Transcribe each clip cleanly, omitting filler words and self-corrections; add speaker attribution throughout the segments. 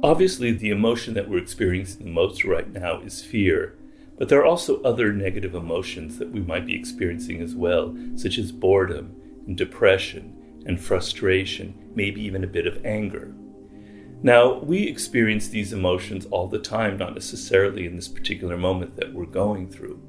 Speaker 1: Obviously, the emotion that we're experiencing the most right now is fear, but there are also other negative emotions that we might be experiencing as well, such as boredom and depression and frustration, maybe even a bit of anger. Now, we experience these emotions all the time, not necessarily in this particular moment that we're going through.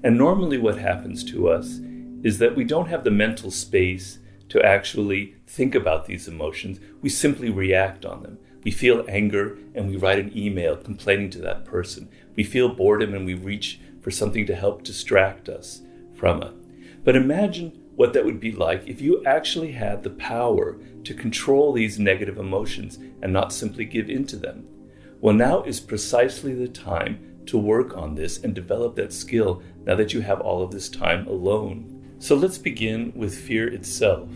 Speaker 1: And normally what happens to us is that we don't have the mental space to actually think about these emotions. We simply react on them. We feel anger and we write an email complaining to that person. We feel boredom and we reach for something to help distract us from it. But imagine what that would be like if you actually had the power to control these negative emotions and not simply give in to them. Well, now is precisely the time to work on this and develop that skill now that you have all of this time alone. So let's begin with fear itself.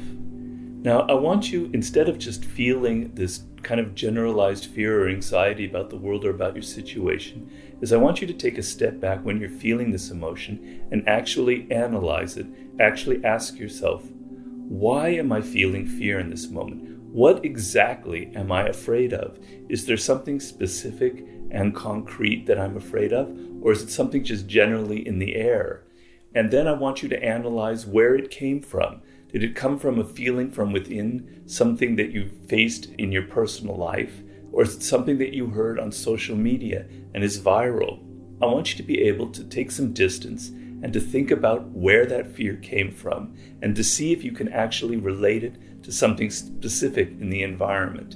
Speaker 1: Now, I want you, instead of just feeling this kind of generalized fear or anxiety about the world or about your situation, is I want you to take a step back when you're feeling this emotion and actually analyze it. Actually ask yourself, why am I feeling fear in this moment? What exactly am I afraid of? Is there something specific and concrete that I'm afraid of? Or is it something just generally in the air? And then I want you to analyze where it came from. Did it come from a feeling from within, something that you faced in your personal life? Or is it something that you heard on social media and is viral? I want you to be able to take some distance and to think about where that fear came from and to see if you can actually relate it to something specific in the environment.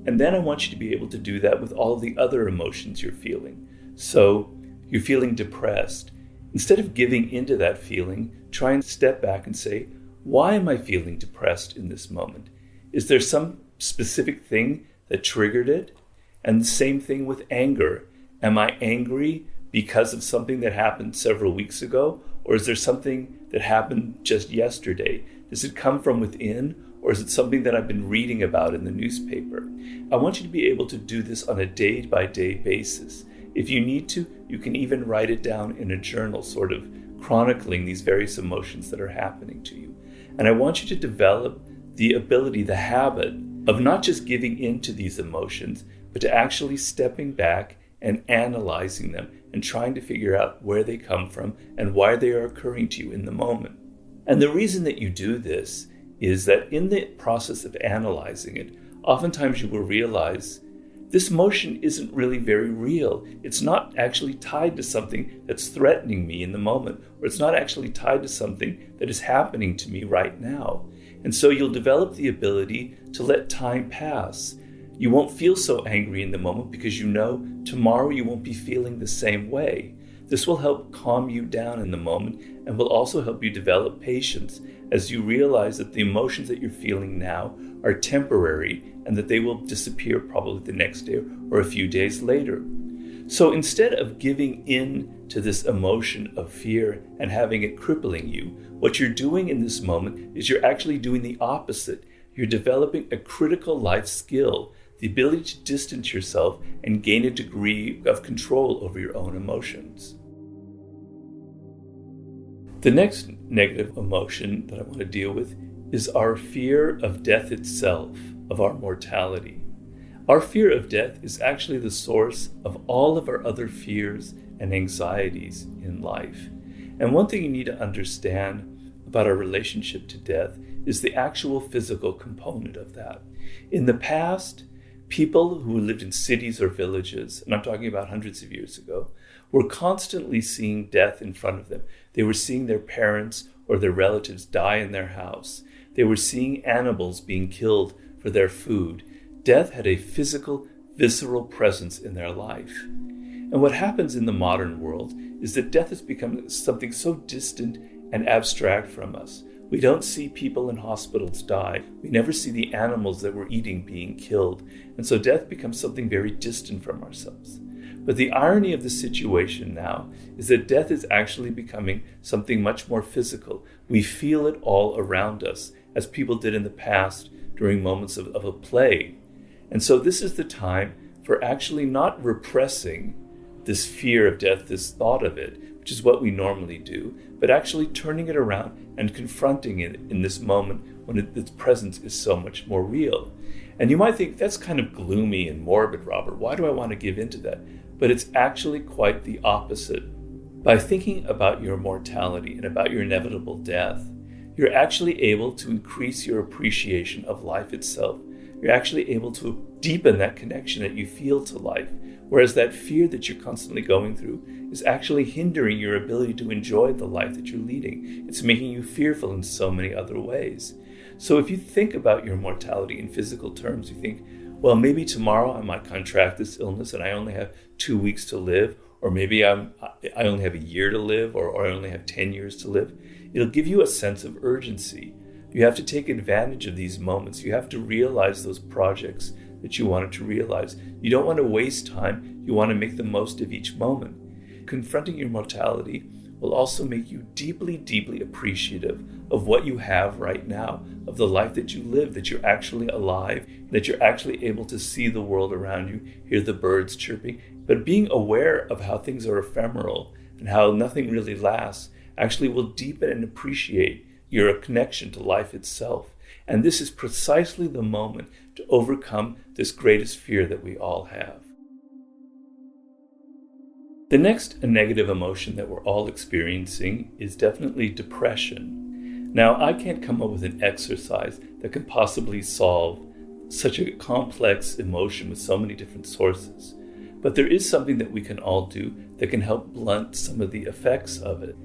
Speaker 1: And then I want you to be able to do that with all of the other emotions you're feeling. So you're feeling depressed. Instead of giving into that feeling, try and step back and say, why am I feeling depressed in this moment? Is there some specific thing that triggered it? And the same thing with anger. Am I angry because of something that happened several weeks ago? Or is there something that happened just yesterday? Does it come from within? Or is it something that I've been reading about in the newspaper? I want you to be able to do this on a day-by-day basis. If you need to, you can even write it down in a journal, sort of chronicling these various emotions that are happening to you. And I want you to develop the ability, the habit of not just giving in to these emotions, but to actually stepping back and analyzing them and trying to figure out where they come from and why they are occurring to you in the moment. And the reason that you do this is that in the process of analyzing it, oftentimes you will realize this emotion isn't really very real. It's not actually tied to something that's threatening me in the moment, or it's not actually tied to something that is happening to me right now. And so you'll develop the ability to let time pass. You won't feel so angry in the moment because you know tomorrow you won't be feeling the same way. This will help calm you down in the moment and will also help you develop patience as you realize that the emotions that you're feeling now are temporary and that they will disappear probably the next day or a few days later. So instead of giving in to this emotion of fear and having it crippling you, what you're doing in this moment is you're actually doing the opposite. You're developing a critical life skill, the ability to distance yourself and gain a degree of control over your own emotions. The next negative emotion that I want to deal with is our fear of death itself, of our mortality. Our fear of death is actually the source of all of our other fears and anxieties in life. And one thing you need to understand about our relationship to death is the actual physical component of that. In the past, people who lived in cities or villages, and I'm talking about hundreds of years ago, were constantly seeing death in front of them. They were seeing their parents or their relatives die in their house. They were seeing animals being killed for their food. Death had a physical, visceral presence in their life. And what happens in the modern world is that death has become something so distant and abstract from us. We don't see people in hospitals die. We never see the animals that we're eating being killed. And so death becomes something very distant from ourselves. But the irony of the situation now is that death is actually becoming something much more physical. We feel it all around us, as people did in the past during moments of a plague. And so this is the time for actually not repressing this fear of death, this thought of it, which is what we normally do, but actually turning it around and confronting it in this moment when its presence is so much more real. And you might think that's kind of gloomy and morbid, Robert. Why do I want to give into that? But it's actually quite the opposite. By thinking about your mortality and about your inevitable death, you're actually able to increase your appreciation of life itself. You're actually able to deepen that connection that you feel to life, whereas that fear that you're constantly going through is actually hindering your ability to enjoy the life that you're leading. It's making you fearful in so many other ways. So if you think about your mortality in physical terms, you think, well, maybe tomorrow I might contract this illness and I only have 2 weeks to live, or maybe I only have a year to live, or I only have 10 years to live. It'll give you a sense of urgency. You have to take advantage of these moments. You have to realize those projects that you wanted to realize. You don't want to waste time. You want to make the most of each moment. Confronting your mortality will also make you deeply, deeply appreciative of what you have right now, of the life that you live, that you're actually alive, that you're actually able to see the world around you, hear the birds chirping. But being aware of how things are ephemeral and how nothing really lasts actually will deepen and appreciate your connection to life itself. And this is precisely the moment to overcome this greatest fear that we all have. The next negative emotion that we're all experiencing is definitely depression. Now, I can't come up with an exercise that can possibly solve such a complex emotion with so many different sources. But there is something that we can all do that can help blunt some of the effects of it.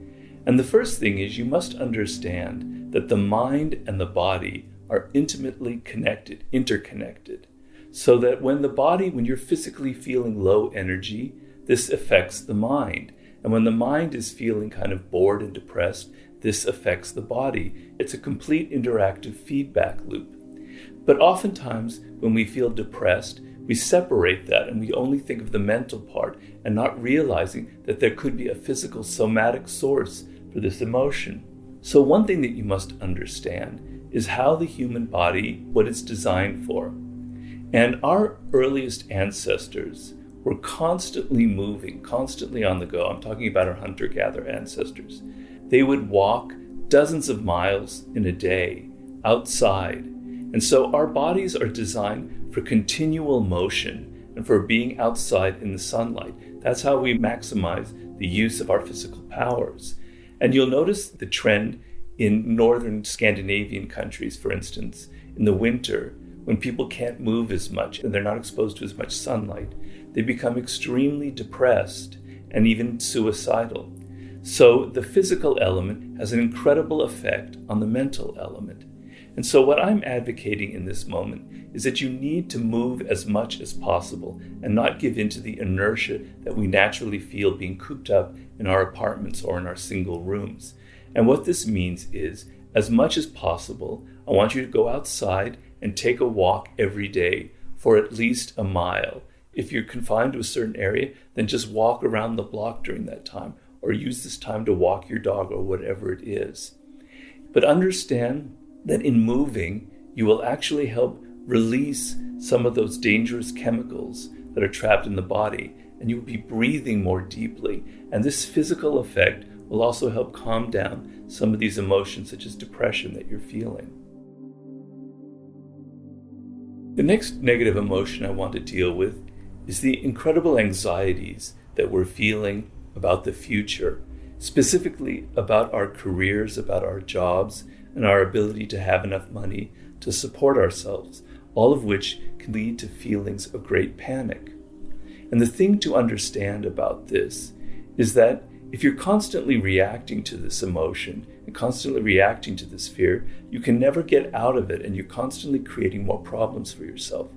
Speaker 1: And the first thing is you must understand that the mind and the body are intimately connected, interconnected. So that when you're physically feeling low energy, this affects the mind. And when the mind is feeling kind of bored and depressed, this affects the body. It's a complete interactive feedback loop. But oftentimes when we feel depressed, we separate that and we only think of the mental part and not realizing that there could be a physical somatic source for this emotion. So one thing that you must understand is how the human body, what it's designed for. And our earliest ancestors were constantly moving, constantly on the go. I'm talking about our hunter-gatherer ancestors. They would walk dozens of miles in a day outside. And so our bodies are designed for continual motion and for being outside in the sunlight. That's how we maximize the use of our physical powers. And you'll notice the trend in northern Scandinavian countries, for instance, in the winter, when people can't move as much and they're not exposed to as much sunlight, they become extremely depressed and even suicidal. So the physical element has an incredible effect on the mental element. And so what I'm advocating in this moment is that you need to move as much as possible and not give in to the inertia that we naturally feel being cooped up in our apartments or in our single rooms. And what this means is, as much as possible, I want you to go outside and take a walk every day for at least a mile. If you're confined to a certain area, then just walk around the block during that time, or use this time to walk your dog or whatever it is. But understand that in moving, you will actually help release some of those dangerous chemicals that are trapped in the body, and you will be breathing more deeply. And this physical effect will also help calm down some of these emotions, such as depression, that you're feeling. The next negative emotion I want to deal with is the incredible anxieties that we're feeling about the future, specifically about our careers, about our jobs, and our ability to have enough money to support ourselves, all of which can lead to feelings of great panic. And the thing to understand about this is that if you're constantly reacting to this emotion and constantly reacting to this fear, you can never get out of it, and you're constantly creating more problems for yourself.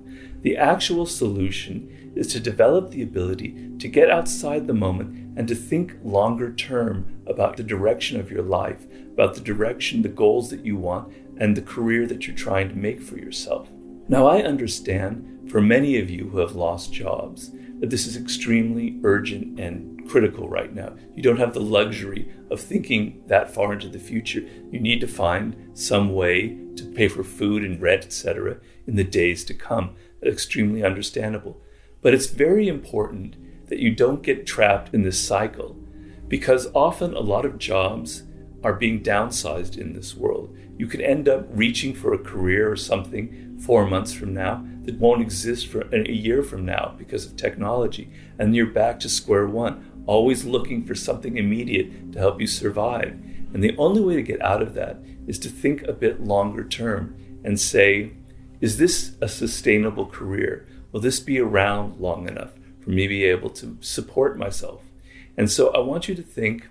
Speaker 1: The actual solution is to develop the ability to get outside the moment and to think longer term about the direction of your life, about the direction, the goals that you want, and the career that you're trying to make for yourself. Now, I understand for many of you who have lost jobs that this is extremely urgent and critical right now. You don't have the luxury of thinking that far into the future. You need to find some way to pay for food and rent, etc., in the days to come. That's extremely understandable. But it's very important that you don't get trapped in this cycle, because often a lot of jobs are being downsized in this world. You could end up reaching for a career or something 4 months from now that won't exist for a year from now because of technology. And you're back to square one, always looking for something immediate to help you survive. And the only way to get out of that is to think a bit longer term and say, is this a sustainable career? Will this be around long enough for me to be able to support myself? And so I want you to think,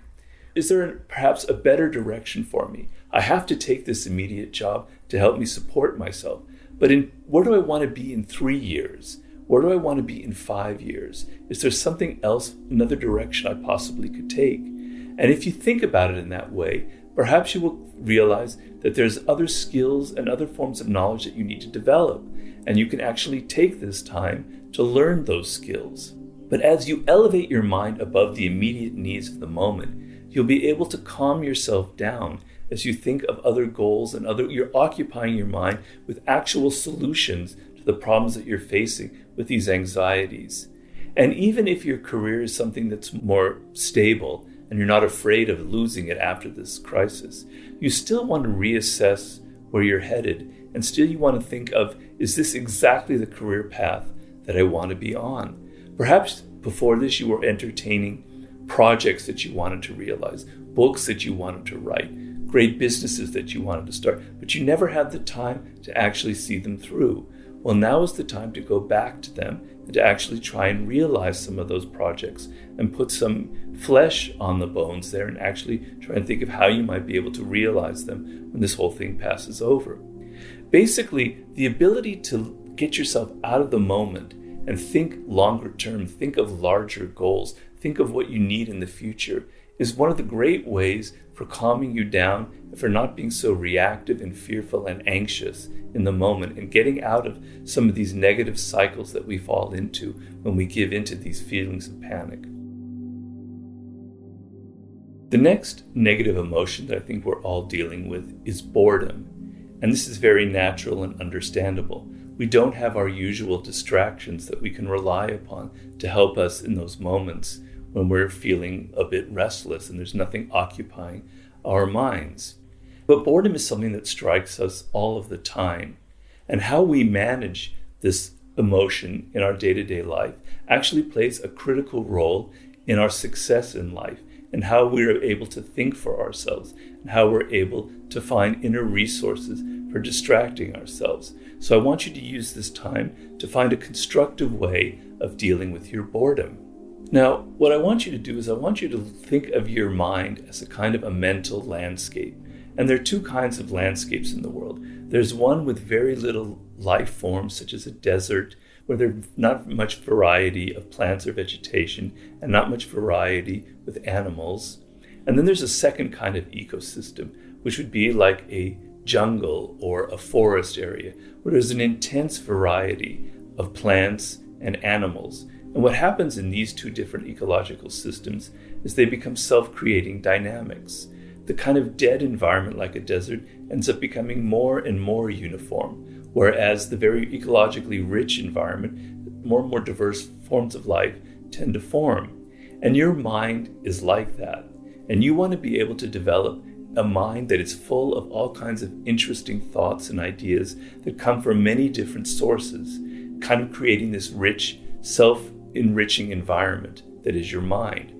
Speaker 1: is there perhaps a better direction for me? I have to take this immediate job to help me support myself. But where do I want to be in 3 years? Where do I want to be in 5 years? Is there something else, another direction I possibly could take? And if you think about it in that way, perhaps you will realize that there's other skills and other forms of knowledge that you need to develop. And you can actually take this time to learn those skills. But as you elevate your mind above the immediate needs of the moment, you'll be able to calm yourself down as you think of other goals and you're occupying your mind with actual solutions to the problems that you're facing with these anxieties. And even if your career is something that's more stable and you're not afraid of losing it after this crisis, you still want to reassess where you're headed, and still you want to think of, is this exactly the career path that I want to be on? Perhaps before this you were entertaining projects that you wanted to realize, books that you wanted to write, great businesses that you wanted to start, but you never had the time to actually see them through. Well, now is the time to go back to them and to actually try and realize some of those projects and put some flesh on the bones there and actually try and think of how you might be able to realize them when this whole thing passes over. Basically, the ability to get yourself out of the moment and think longer term, think of larger goals, think of what you need in the future is one of the great ways for calming you down and for not being so reactive and fearful and anxious in the moment and getting out of some of these negative cycles that we fall into when we give into these feelings of panic. The next negative emotion that I think we're all dealing with is boredom. And this is very natural and understandable. We don't have our usual distractions that we can rely upon to help us in those moments when we're feeling a bit restless and there's nothing occupying our minds. But boredom is something that strikes us all of the time. And how we manage this emotion in our day-to-day life actually plays a critical role in our success in life and how we're able to think for ourselves and how we're able to find inner resources for distracting ourselves. So I want you to use this time to find a constructive way of dealing with your boredom. Now, what I want you to do is I want you to think of your mind as a kind of a mental landscape. And there are two kinds of landscapes in the world. There's one with very little life forms, such as a desert, where there's not much variety of plants or vegetation and not much variety with animals. And then there's a second kind of ecosystem, which would be like a jungle or a forest area, where there's an intense variety of plants and animals. And what happens in these two different ecological systems is they become self-creating dynamics. The kind of dead environment like a desert ends up becoming more and more uniform, whereas the very ecologically rich environment, more and more diverse forms of life tend to form. And your mind is like that. And you want to be able to develop a mind that is full of all kinds of interesting thoughts and ideas that come from many different sources, kind of creating this rich, self-enriching environment that is your mind.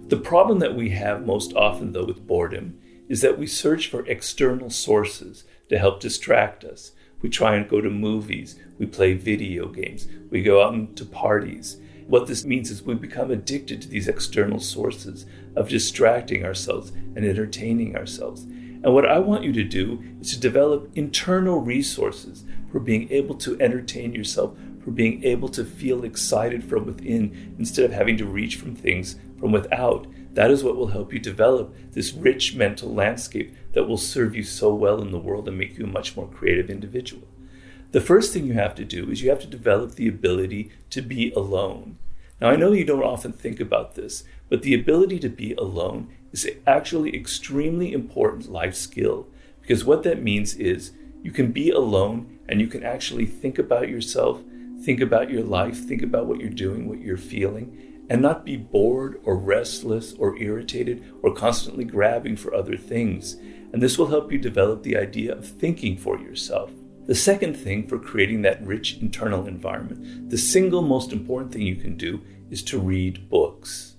Speaker 1: The problem that we have most often, though, with boredom is that we search for external sources to help distract us. We try and go to movies, we play video games, we go out into parties. What this means is we become addicted to these external sources of distracting ourselves and entertaining ourselves. And what I want you to do is to develop internal resources for being able to entertain yourself, for being able to feel excited from within instead of having to reach from things from without. That is what will help you develop this rich mental landscape that will serve you so well in the world and make you a much more creative individual. The first thing you have to do is you have to develop the ability to be alone. Now, I know you don't often think about this, but the ability to be alone is actually extremely important life skill, because what that means is you can be alone and you can actually think about yourself, think about your life, think about what you're doing, what you're feeling, and not be bored or restless or irritated or constantly grabbing for other things. And this will help you develop the idea of thinking for yourself. The second thing for creating that rich internal environment, the single most important thing you can do is to read books.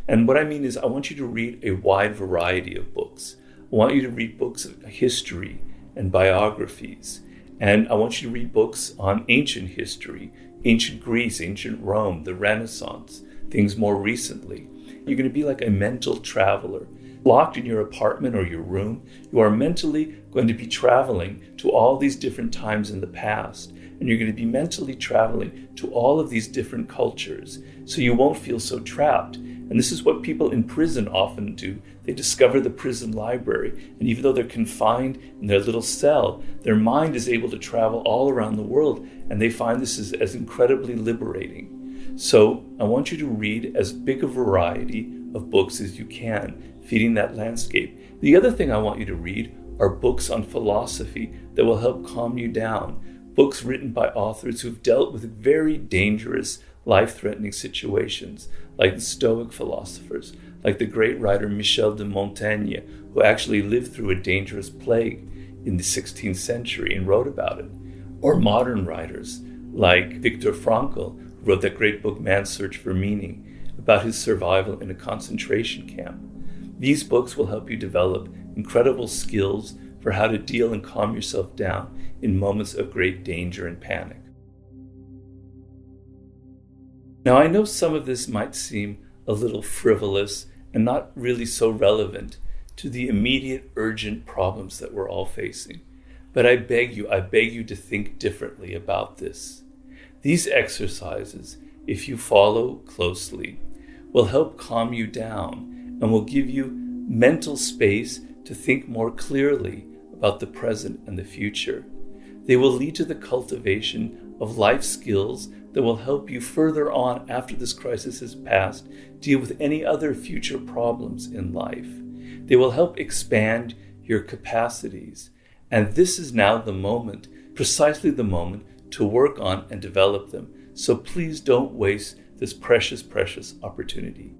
Speaker 1: And what I mean is I want you to read a wide variety of books. I want you to read books of history and biographies. And I want you to read books on ancient history, ancient Greece, ancient Rome, the Renaissance, things more recently. You're going to be like a mental traveler. Locked in your apartment or your room, you are mentally going to be traveling to all these different times in the past. And you're going to be mentally traveling to all of these different cultures. So you won't feel so trapped. And this is what people in prison often do. They discover the prison library. And even though they're confined in their little cell, their mind is able to travel all around the world. And they find this is as incredibly liberating. So I want you to read as big a variety of books as you can, feeding that landscape. The other thing I want you to read are books on philosophy that will help calm you down. Books written by authors who've dealt with very dangerous, life-threatening situations, like the Stoic philosophers, like the great writer Michel de Montaigne, who actually lived through a dangerous plague in the 16th century and wrote about it. Or modern writers like Viktor Frankl, who wrote that great book Man's Search for Meaning, about his survival in a concentration camp. These books will help you develop incredible skills for how to deal and calm yourself down in moments of great danger and panic. Now, I know some of this might seem a little frivolous and not really so relevant to the immediate, urgent problems that we're all facing. But I beg you to think differently about this. These exercises, if you follow closely, will help calm you down and will give you mental space to think more clearly about the present and the future. They will lead to the cultivation of life skills that will help you further on after this crisis has passed deal with any other future problems in life. They will help expand your capacities. And this is now the moment, precisely the moment, to work on and develop them. So please don't waste this precious, precious opportunity.